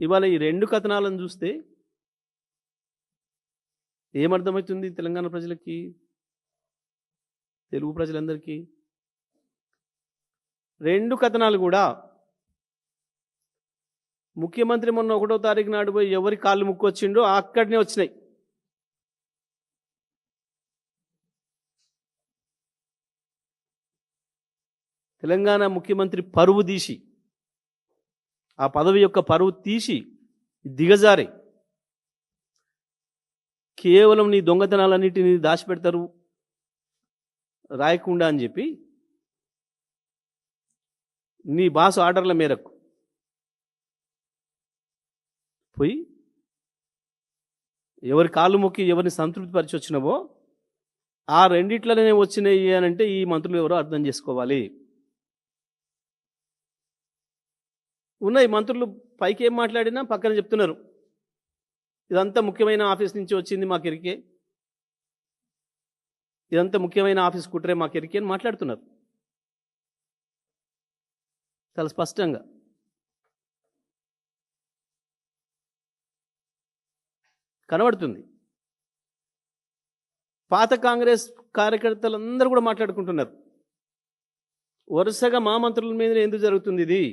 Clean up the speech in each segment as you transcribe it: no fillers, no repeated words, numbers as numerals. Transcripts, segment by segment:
ఇవాళ ఈ రెండు కథనాలను చూస్తే ఏమర్థమవుతుంది తెలంగాణ ప్రజలకి, తెలుగు ప్రజలందరికీ? రెండు కథనాలు కూడా ముఖ్యమంత్రి మొన్న 1వ తారీఖు నాడు పోయి ఎవరి కాళ్ళు ముక్కొచ్చిండో అక్కడనే వచ్చినాయి. తెలంగాణ ముఖ్యమంత్రి పరువు తీసి, ఆ పదవి యొక్క పరువు తీసి దిగజారి కేవలం నీ దొంగతనాలన్నిటిని దాచిపెడతారు రాయకుండా అని చెప్పి నీ బాస్ ఆర్డర్ల మేరకు పోయి ఎవరి కాళ్ళు మొక్కి ఎవరిని సంతృప్తి పరిచి వచ్చినవో ఆ రెండిట్లనే వచ్చినాయి అని అంటే ఈ మంత్రులు ఎవరో అర్థం చేసుకోవాలి. ఉన్నాయి మంత్రులు పైకి ఏం మాట్లాడినా పక్కన చెప్తున్నారు ఇదంతా ముఖ్యమైన ఆఫీస్ నుంచి వచ్చింది మాకెరికే, ఇదంతా ముఖ్యమైన ఆఫీస్ కుట్రే మాకెరికే అని మాట్లాడుతున్నారు చాలా స్పష్టంగా. కనబడుతుంది. పాత కాంగ్రెస్ కార్యకర్తలందరూ కూడా మాట్లాడుకుంటున్నారు వరుసగా మా మంత్రుల మీద ఎందుకు జరుగుతుంది ఇది.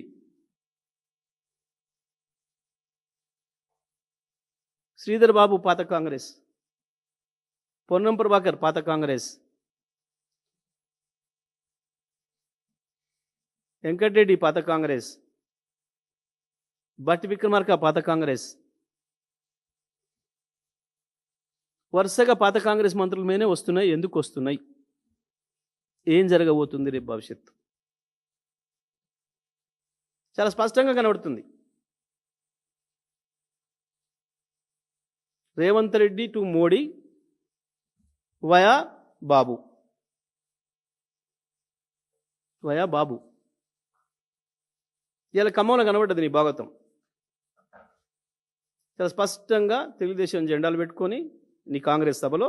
శ్రీధర్ బాబు పాత కాంగ్రెస్, పొన్నం ప్రభాకర్ పాత కాంగ్రెస్, వెంకటరెడ్డి పాత కాంగ్రెస్, బట్టి విక్రమార్క పాత కాంగ్రెస్, వరుసగా పాత కాంగ్రెస్ మంత్రుల మీదనే వస్తున్నాయి. ఎందుకు వస్తున్నాయి? ఏం జరగబోతుంది రేపు భవిష్యత్తు? చాలా స్పష్టంగా కనబడుతుంది. Revanth Reddy to Modi via Babu, via Babu. ఇలా ఖమ్మంలో కనబడ్డది నీ భాగవతం. చాలా స్పష్టంగా తెలుగుదేశం జెండాలు పెట్టుకొని నీ కాంగ్రెస్ సభలో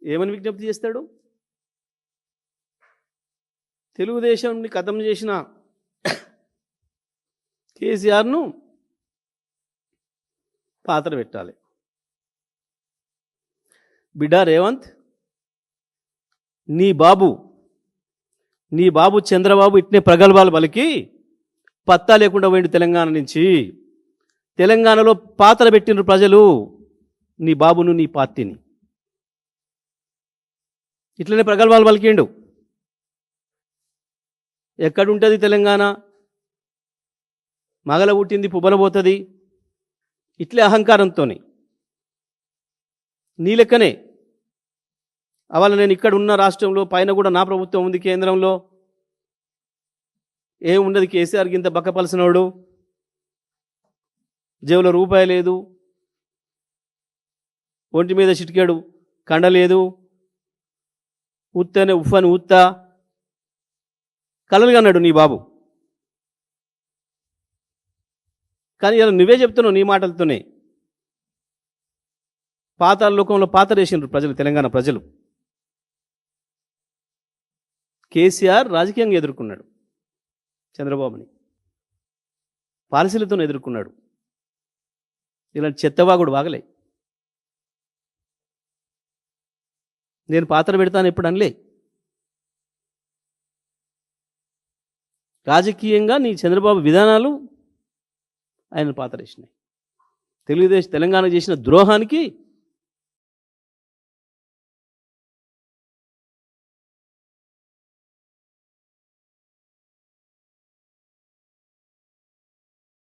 ఏమని విజ్ఞప్తి చేస్తాడు? తెలుగుదేశంని ఖతం చేసిన కేసీఆర్ను పాత్ర పెట్టాలి. బిడ్డ రేవంత్, నీ బాబు చంద్రబాబు ఇట్నే ప్రగల్భాలు పలికి పత్తా లేకుండా పోయిండు తెలంగాణ నుంచి. తెలంగాణలో పాత్ర పెట్టిన ప్రజలు నీ బాబును, నీ పార్టీని. ఇట్లనే ప్రగల్భాలు పలికిండు. ఎక్కడుంటుంది తెలంగాణ? మగల పుట్టింది పువ్వలబోతుంది. ఇట్లే అహంకారంతో నీ లెక్కనే అవాళ నేను ఇక్కడ ఉన్న రాష్ట్రంలో పైన కూడా నా ప్రభుత్వం ఉంది, కేంద్రంలో ఏమున్నది? కేసీఆర్ గింత బక్కపలసినోడు, జేబులో రూపాయి లేదు, ఒంటి మీద చిటికాడు కండలేదు, ఉత్తనే ఉఫ్ఫని ఉత్తా కలలుగా అన్నాడు నీ బాబు. కానీ ఇలా నువ్వే చెప్తున్నావు నీ మాటలతోనే. పాతాళ లోకంలో పాతరేసినారు ప్రజలు, తెలంగాణ ప్రజలు. కేసీఆర్ రాజకీయంగా ఎదుర్కొన్నాడు చంద్రబాబుని, పాలసీలతో ఎదుర్కొన్నాడు. ఇలాంటి చెత్తవాగుడు వాగలే. నేను పాత్ర పెడతాను ఎప్పుడు అనలే. రాజకీయంగా నీ చంద్రబాబు విధానాలు ఆయన పాత్ర వేసినాయి. తెలంగాణ చేసిన ద్రోహానికి